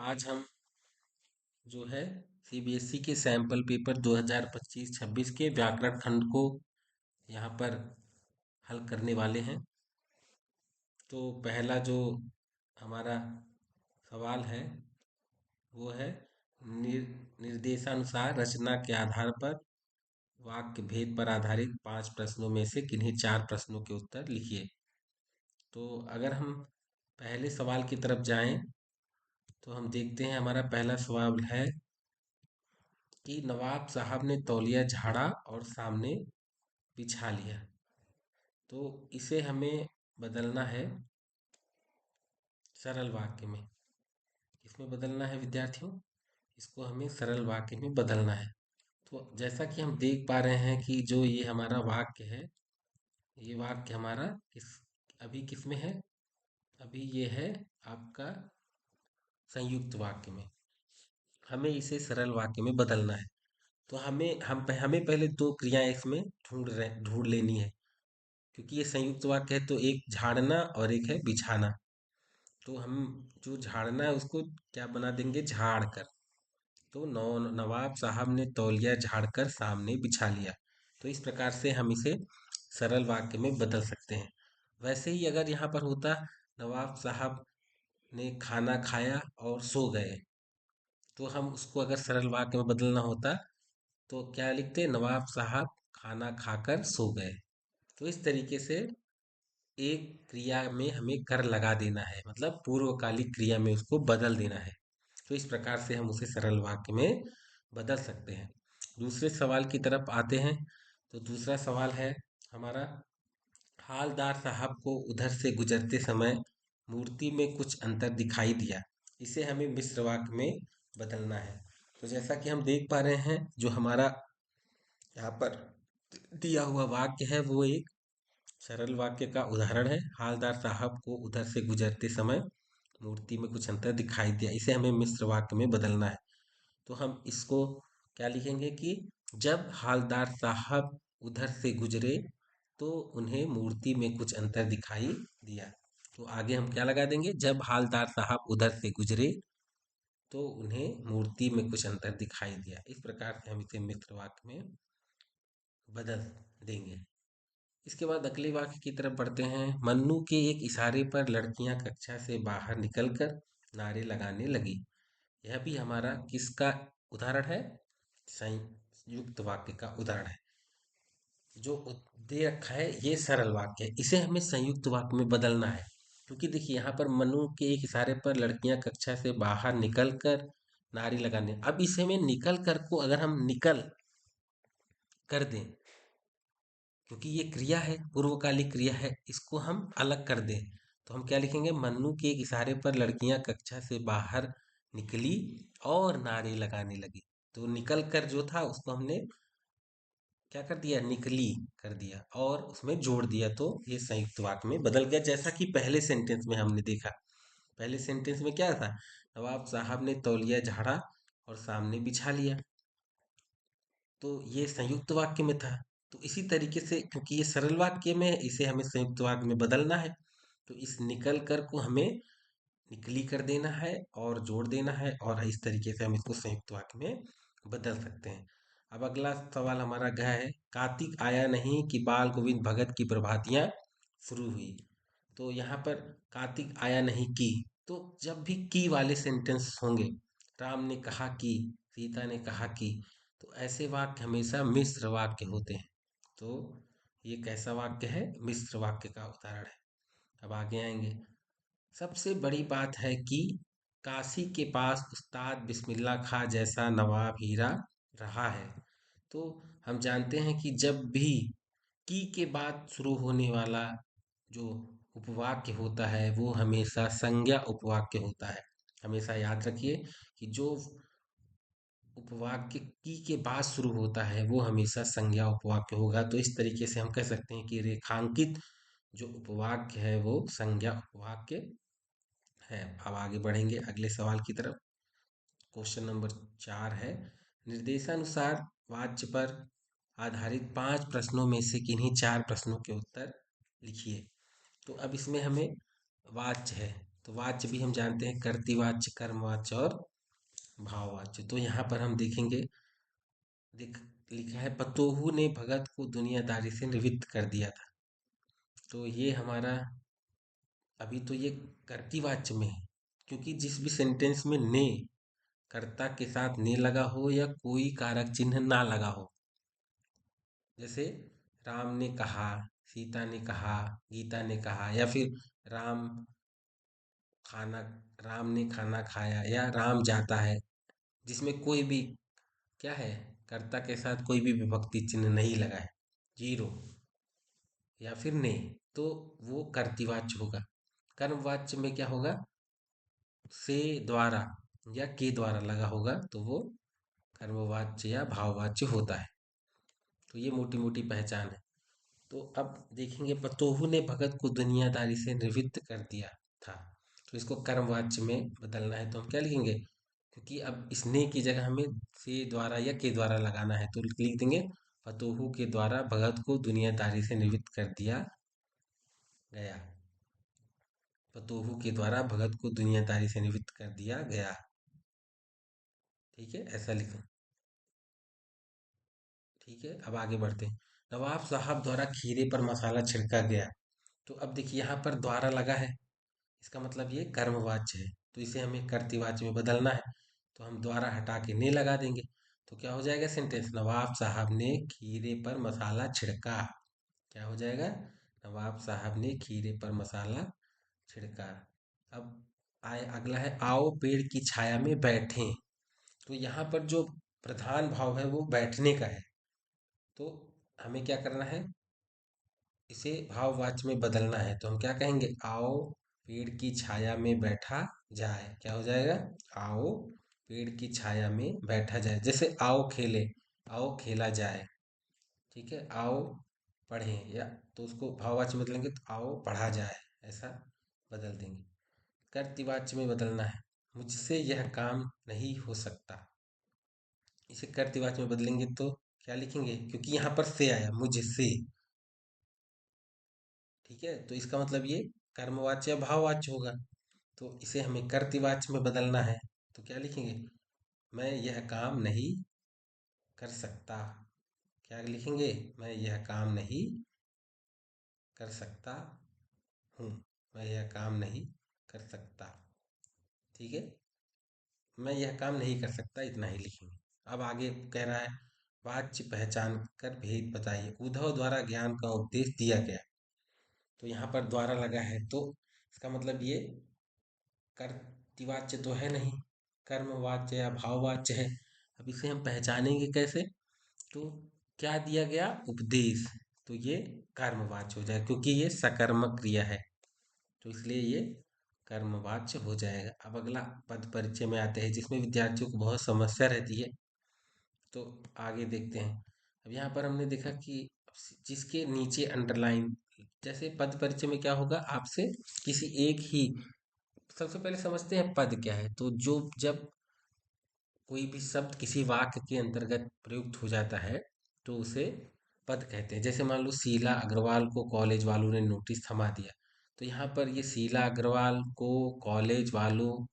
आज हम जो है सीबीएसई के सैंपल पेपर 2025-26 के व्याकरण खंड को यहाँ पर हल करने वाले हैं। तो पहला जो हमारा सवाल है वो है निर्देशानुसार रचना के आधार पर वाक्य भेद पर आधारित 5 प्रश्नों में से किन्हीं 4 प्रश्नों के उत्तर लिखिए। तो अगर हम पहले सवाल की तरफ जाएं तो हम देखते हैं हमारा पहला सवाल है कि नवाब साहब ने तौलिया झाड़ा और सामने बिछा लिया। तो इसे हमें बदलना है सरल वाक्य में। इसमें बदलना है विद्यार्थियों, इसको हमें सरल वाक्य में बदलना है। तो जैसा कि हम देख पा रहे हैं कि जो ये हमारा वाक्य है, ये वाक्य हमारा अभी किस में है? अभी ये है आपका संयुक्त वाक्य में। हमें इसे सरल वाक्य में बदलना है। तो हमें पहले दो क्रियाएं इसमें ढूंढ लेनी है, क्योंकि ये संयुक्त वाक्य है। तो एक झाड़ना और एक है बिछाना। तो हम जो झाड़ना है उसको क्या बना देंगे? झाड़ कर। तो नवाब साहब ने तौलिया झाड़कर सामने बिछा लिया। तो इस प्रकार से हम इसे सरल वाक्य में बदल सकते हैं। वैसे ही अगर यहाँ पर होता नवाब साहब ने खाना खाया और सो गए, तो हम उसको अगर सरल वाक्य में बदलना होता तो क्या लिखते? नवाब साहब खाना खाकर सो गए। तो इस तरीके से एक क्रिया में हमें कर लगा देना है, मतलब पूर्वकालिक क्रिया में उसको बदल देना है। तो इस प्रकार से हम उसे सरल वाक्य में बदल सकते हैं। दूसरे सवाल की तरफ आते हैं। तो दूसरा सवाल है हमारा, हालदार साहब को उधर से गुजरते समय मूर्ति में कुछ अंतर दिखाई दिया। इसे हमें मिश्र वाक्य में बदलना है। तो जैसा कि हम देख पा रहे हैं, जो हमारा यहाँ पर दिया हुआ वाक्य है वो एक सरल वाक्य का उदाहरण है। हालदार साहब को उधर से गुजरते समय मूर्ति में कुछ अंतर दिखाई दिया। इसे हमें मिश्र वाक्य में बदलना है। तो हम इसको क्या लिखेंगे कि जब हालदार साहब उधर से गुजरे तो उन्हें मूर्ति में कुछ अंतर दिखाई दिया। तो आगे हम क्या लगा देंगे? जब हालदार साहब उधर से गुजरे तो उन्हें मूर्ति में कुछ अंतर दिखाई दिया। इस प्रकार से हम इसे मिश्र वाक्य में बदल देंगे। इसके बाद अगले वाक्य की तरफ बढ़ते हैं। मन्नू के एक इशारे पर लड़कियां कक्षा से बाहर निकलकर नारे लगाने लगी। यह भी हमारा किसका उदाहरण है? संयुक्त वाक्य का उदाहरण है। जो दे रखा है ये सरल वाक्य है, इसे हमें संयुक्त वाक्य में बदलना है। क्योंकि देखिए यहाँ पर मन्नू के एक इशारे पर लड़कियां कक्षा से बाहर निकलकर नारे लगाने, अब इसे में निकल कर को अगर हम निकल कर दें, क्योंकि ये क्रिया है, पूर्वकालिक क्रिया है, इसको हम अलग कर दें तो हम क्या लिखेंगे? मन्नू के एक इशारे पर लड़कियां कक्षा से बाहर निकली और नारे लगाने लगी। तो निकल कर जो था उसको हमने क्या कर दिया? निकली कर दिया और उसमें जोड़ दिया। तो ये संयुक्त वाक्य में बदल गया, जैसा कि पहले सेंटेंस में हमने देखा। पहले सेंटेंस में क्या था? नवाब साहब ने तौलिया झाड़ा और सामने बिछा लिया। तो ये संयुक्त वाक्य में था। तो इसी तरीके से, क्योंकि ये सरल वाक्य में है, इसे हमें संयुक्त वाक्य में बदलना है। तो इस निकल कर को हमें निकली कर देना है और जोड़ देना है, और इस तरीके से हम इसको संयुक्त वाक्य में बदल सकते हैं। अब अगला सवाल हमारा क्या है? कार्तिक आया नहीं कि बाल गोविंद भगत की प्रभातियां शुरू हुई। तो यहाँ पर कार्तिक आया नहीं की, तो जब भी की वाले सेंटेंस होंगे, राम ने कहा कि, सीता ने कहा कि, तो ऐसे वाक्य हमेशा मिश्र वाक्य होते हैं। तो ये कैसा वाक्य है? मिश्र वाक्य का उदाहरण है। अब आगे आएंगे। सबसे बड़ी बात है कि काशी के पास उस्ताद बिस्मिल्ला खां जैसा नवाब हीरा रहा है। तो हम जानते हैं कि जब भी की के बाद शुरू होने वाला जो उपवाक्य होता है वो हमेशा संज्ञा उपवाक्य होता है। हमेशा याद रखिए कि जो उपवाक्य की के बाद शुरू होता है वो हमेशा संज्ञा उपवाक्य होगा। तो इस तरीके से हम कह सकते हैं कि रेखांकित जो उपवाक्य है वो संज्ञा उपवाक्य है। अब आगे बढ़ेंगे अगले सवाल की तरफ। क्वेश्चन नंबर 4 है, निर्देशानुसार वाच्य पर आधारित 5 प्रश्नों में से किन्हीं 4 प्रश्नों के उत्तर लिखिए। तो अब इसमें हमें वाच्य है, तो वाच्य भी हम जानते हैं, कर्तृवाच्य, कर्मवाच्य और भाववाच्य। तो यहाँ पर हम देखेंगे, देख लिखा है, पतोहू ने भगत को दुनियादारी से निवृत्त कर दिया था। तो ये हमारा, अभी तो ये कर्तृवाच्य में है, क्योंकि जिस भी सेंटेंस में ने, कर्ता के साथ ने लगा हो या कोई कारक चिन्ह ना लगा हो, जैसे राम ने कहा, सीता ने कहा, गीता ने कहा, या फिर राम खाना राम ने खाना खाया, या राम जाता है, जिसमें कोई भी क्या है, कर्ता के साथ कोई भी विभक्ति चिन्ह नहीं लगा है, जीरो, या फिर ने, तो वो कर्तृवाच्य होगा। कर्मवाच्य में क्या होगा, से, द्वारा या के द्वारा लगा होगा, तो वो कर्मवाच्य या भाववाच्य होता है। तो ये मोटी मोटी पहचान है। तो अब देखेंगे, पतोहू ने भगत को दुनियादारी से निवृत्त कर दिया था। तो इसको कर्मवाच्य में बदलना है, तो हम क्या लिखेंगे, क्योंकि अब इसने की जगह हमें से द्वारा या के द्वारा लगाना है, तो लिख देंगे, पतोहू के द्वारा भगत को दुनियादारी से निवृत्त कर दिया गया। पतोहू के द्वारा भगत को दुनियादारी से निवृत्त कर दिया गया। ठीक है, ऐसा लिखें। ठीक है, अब आगे बढ़ते हैं। नवाब साहब द्वारा खीरे पर मसाला छिड़का गया। तो अब देखिए, यहाँ पर द्वारा लगा है, इसका मतलब ये कर्मवाच्य है, तो इसे हमें कर्तृवाच्य में बदलना है। तो हम द्वारा हटा के ने लगा देंगे, तो क्या हो जाएगा सेंटेंस, नवाब साहब ने खीरे पर मसाला छिड़का। क्या हो जाएगा, नवाब साहब ने खीरे पर मसाला छिड़का। अब आए, अगला है, आओ पेड़ की छाया में बैठें। तो यहाँ पर जो प्रधान भाव है वो बैठने का है, तो हमें क्या करना है, इसे भाववाच्य में बदलना है। तो हम क्या कहेंगे, आओ पेड़ की छाया में बैठा जाए। क्या हो जाएगा, आओ पेड़ की छाया में बैठा जाए। जैसे आओ खेले, आओ खेला जाए। ठीक है, आओ पढ़ें, या तो उसको भाववाच्य में बदलेंगे, तो आओ पढ़ा जाए, ऐसा बदल देंगे। कर्तृवाच्य में बदलना है, मुझसे यह काम नहीं हो सकता। इसे कर्तृवाच्य में बदलेंगे तो क्या लिखेंगे, क्योंकि यहाँ पर से आया, मुझसे। ठीक है, तो इसका मतलब ये कर्मवाच्य या भाववाच्य होगा, तो इसे हमें कर्तृवाच्य में बदलना है। तो क्या लिखेंगे, मैं यह काम नहीं कर सकता। क्या लिखेंगे, मैं यह काम नहीं कर सकता हूँ, मैं यह काम नहीं कर सकता। ठीक है, मैं यह काम नहीं कर सकता, इतना ही लिखेंगे। अब आगे कह रहा है, वाच्य पहचान कर भेद बताइए। उद्धव द्वारा ज्ञान का उपदेश दिया गया। तो यहाँ पर द्वारा लगा है, तो इसका मतलब ये कर्तृवाच्य तो है नहीं, कर्मवाच्य या भाववाच्य है। अब इसे हम पहचानेंगे कैसे, तो क्या दिया गया, उपदेश, तो ये कर्मवाच्य हो जाएगा, क्योंकि ये सकर्मक क्रिया है, तो इसलिए ये कर्मवाच्य हो जाएगा। अब अगला पद परिचय में आते हैं, जिसमें विद्यार्थियों को बहुत समस्या रहती है, तो आगे देखते हैं। अब यहाँ पर हमने देखा कि जिसके नीचे अंडरलाइन, जैसे पद परिचय में क्या होगा, आपसे किसी एक ही, सबसे पहले समझते हैं पद क्या है। तो जो जब कोई भी शब्द किसी वाक्य के अंतर्गत प्रयुक्त हो जाता है, तो उसे पद कहते हैं। जैसे मान लो, शीला अग्रवाल को कॉलेज वालों ने नोटिस थमा दिया। तो यहाँ पर ये शीला अग्रवाल को कॉलेज वालों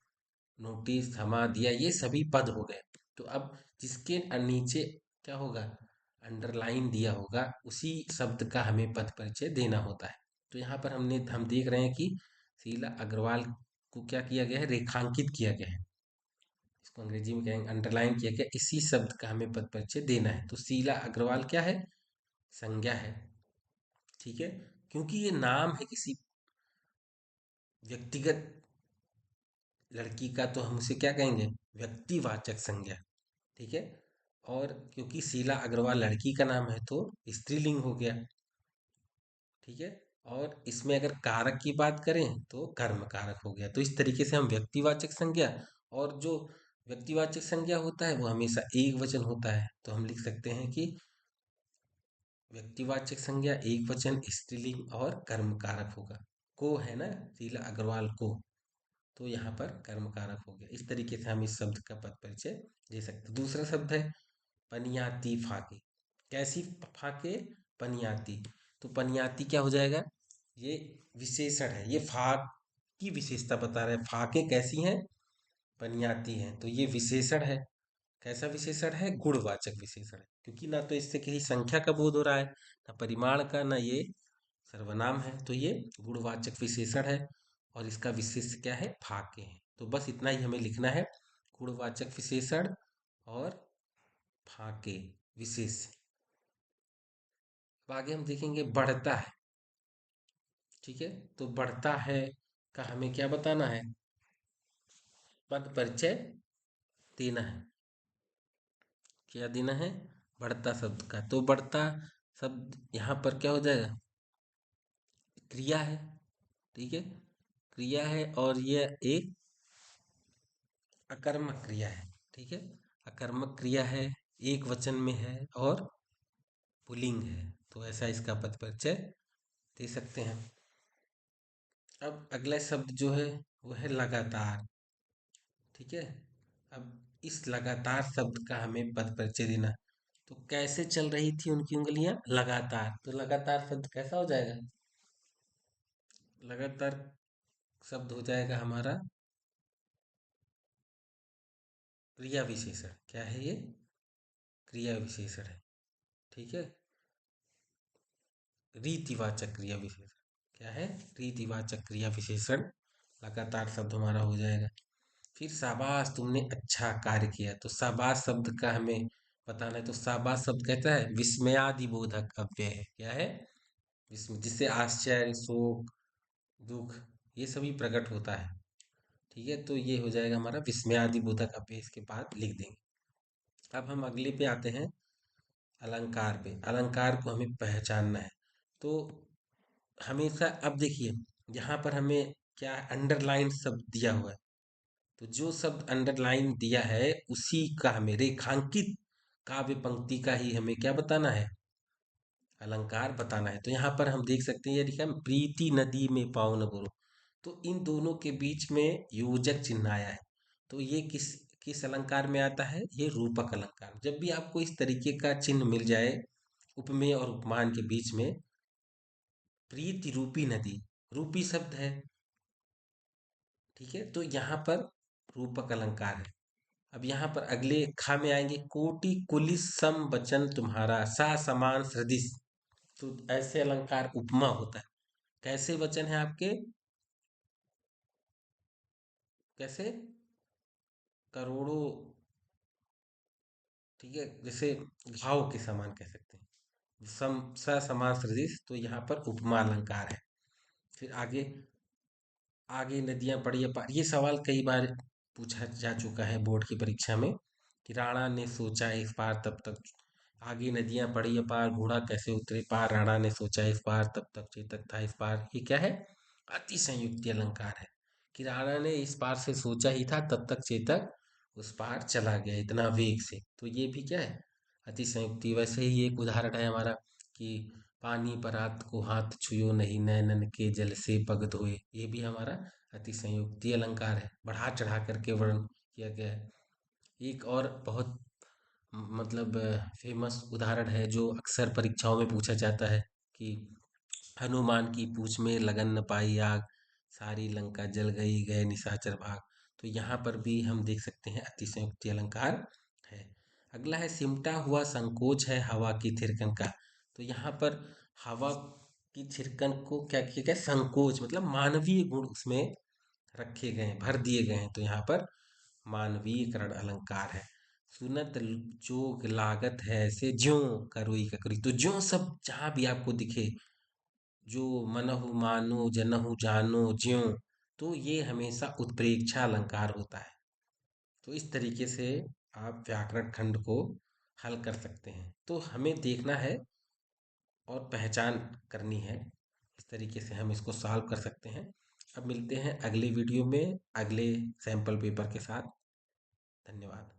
नोटिस थमा दिया, ये सभी पद हो गए। तो अब जिसके नीचे क्या होगा, अंडरलाइन दिया होगा, उसी शब्द का हमें पद परिचय देना होता है। तो यहाँ पर हम देख रहे हैं कि शीला अग्रवाल को क्या किया गया है, रेखांकित किया गया है, इसको अंग्रेजी में कहेंगे अंडरलाइन किया गया, इसी शब्द का हमें पद परिचय देना है। तो शीला अग्रवाल क्या है, संज्ञा है। ठीक है, क्योंकि ये नाम है किसी व्यक्तिगत लड़की का, तो हम उसे क्या कहेंगे, व्यक्तिवाचक संज्ञा। ठीक है, और क्योंकि शीला अग्रवाल लड़की का नाम है, तो स्त्रीलिंग हो गया। ठीक है, और इसमें अगर कारक की बात करें तो कर्म कारक हो गया। तो इस तरीके से हम व्यक्तिवाचक संज्ञा, और जो व्यक्तिवाचक संज्ञा होता है वो हमेशा एक वचन होता है, तो हम लिख सकते हैं कि व्यक्तिवाचक संज्ञा एक वचन, स्त्रीलिंग और कर्म कारक होगा। को है ना, शीला अग्रवाल को, तो यहाँ पर कर्म कारक हो गया। इस तरीके से हम इस शब्द का पद परिचय दे सकते हैं। दूसरा शब्द है पनियाती फाके। कैसी फाके, पनियाती। तो पनियाती क्या हो जाएगा, ये विशेषण है, ये फाक की विशेषता बता रहे हैं, फाके कैसी हैं, बनियाती हैं। तो ये विशेषण है। कैसा विशेषण है? गुणवाचक विशेषण है, क्योंकि ना तो इससे किसी संख्या का बोध हो रहा है, ना परिमाण का, ना ये सर्वनाम है। तो ये गुणवाचक विशेषण है और इसका विशेष क्या है? फाके हैं। तो बस इतना ही हमें लिखना है, गुणवाचक विशेषण और फाके विशेष। अब आगे हम देखेंगे बढ़ता है। ठीक है, तो बढ़ता है का हमें क्या बताना है? पद परिचय देना है। क्या देना है? बढ़ता शब्द का। तो बढ़ता शब्द यहाँ पर क्या हो जाएगा? क्रिया है। ठीक है, क्रिया है और ये एक अकर्मक क्रिया है। ठीक है, अकर्मक क्रिया है, एक वचन में है और पुल्लिंग है। तो ऐसा इसका पद परिचय दे सकते हैं। अब अगला शब्द जो है वो है लगातार। ठीक है, अब इस लगातार शब्द का हमें पद परिचय देना। तो कैसे चल रही थी उनकी उंगलियां? लगातार। तो लगातार शब्द कैसा हो जाएगा? लगातार शब्द हो जाएगा हमारा क्रिया विशेषण। क्या है ये? क्रिया विशेषण है। ठीक है, रीतिवाचक क्रिया विशेषण। क्या है? रीतिवाचक क्रिया विशेषण। लगातार शब्द हमारा हो जाएगा। फिर शाबाश तुमने अच्छा कार्य किया। तो शाबाश शब्द का हमें बताना है। तो शाबाश शब्द कहता है विस्मयादि बोधक अव्यय है। क्या है? विस्मय, जिससे आश्चर्य, शोक, दुख ये सभी प्रकट होता है। ठीक है, तो ये हो जाएगा हमारा विस्मयादि बोधक अव्यय, इसके बाद लिख देंगे। अब हम अगले पे आते हैं, अलंकार पे। अलंकार को हमें पहचानना है। तो हमेशा अब देखिए, यहाँ पर हमें क्या अंडरलाइन शब्द दिया हुआ है। तो जो शब्द अंडरलाइन दिया है उसी का हमें रेखांकित काव्य पंक्ति का ही हमें क्या बताना है? अलंकार बताना है। तो यहाँ पर हम देख सकते हैं, ये लिखा है प्रीति नदी में पाँव न बुरो। तो इन दोनों के बीच में योजक चिन्ह आया है। तो ये किस किस अलंकार में आता है? ये रूपक अलंकार। जब भी आपको इस तरीके का चिन्ह मिल जाए उपमेय और उपमान के बीच में, प्रीति रूपी नदी, रूपी शब्द है। ठीक है, तो यहाँ पर रूपक अलंकार है। अब यहाँ पर अगले खा में आएंगे, कोटि कुलिस सम वचन तुम्हारा सा समान सदृश। तो ऐसे अलंकार उपमा होता है। कैसे वचन है आपके? कैसे? करोड़ों। ठीक है, जैसे घाव के समान कह सकते हैं। सम स समान सदृश, तो यहाँ पर उपमा अलंकार है। फिर आगे, आगे नदियां पड़ी अपार। ये सवाल कई बार पूछा जा चुका है बोर्ड की परीक्षा में, कि राणा ने सोचा इस पार तब तक, आगे नदियां पड़ी अपार घोड़ा कैसे उतरे पार, राणा ने सोचा इस पार तब तक चेतक था इस पार। ये क्या है? अति संयुक्ति अलंकार है, कि राणा ने इस पार से सोचा ही था तब तक चेतक उस पार चला गया इतना वेग से। तो ये भी क्या है? अति संयुक्ति। वैसे ही एक उदाहरण है हमारा, कि पानी परात को हाथ छुयो नहीं, नैनन के जल से पग धोए। ये भी हमारा अति संयुक्ति अलंकार है, बढ़ा चढ़ा करके वर्णन किया गया है। एक और बहुत मतलब फेमस उदाहरण है, जो अक्सर परीक्षाओं में पूछा जाता है, कि हनुमान की पूंछ में लगन न पाई आग, सारी लंका जल गई गए निशाचर भाग। तो यहाँ पर भी हम देख सकते हैं अतिशयोक्ति अलंकार है। अगला है सिमटा हुआ संकोच है हवा की थिरकन का। तो यहाँ पर हवा की थिरकन को क्या किया गया? संकोच, मतलब मानवीय गुण उसमें रखे गए हैं, भर दिए गए हैं। तो यहाँ पर मानवीयकरण अलंकार है। सुनत जोग लागत है से ज्यों करोई ककरी। तो ज्यों सब जहां भी आपको दिखे, जो मनहु मानो जनहु जानो ज्यों, तो ये हमेशा उत्प्रेक्षा अलंकार होता है। तो इस तरीके से आप व्याकरण खंड को हल कर सकते हैं। तो हमें देखना है और पहचान करनी है, इस तरीके से हम इसको सॉल्व कर सकते हैं। अब मिलते हैं अगले वीडियो में अगले सैंपल पेपर के साथ। धन्यवाद।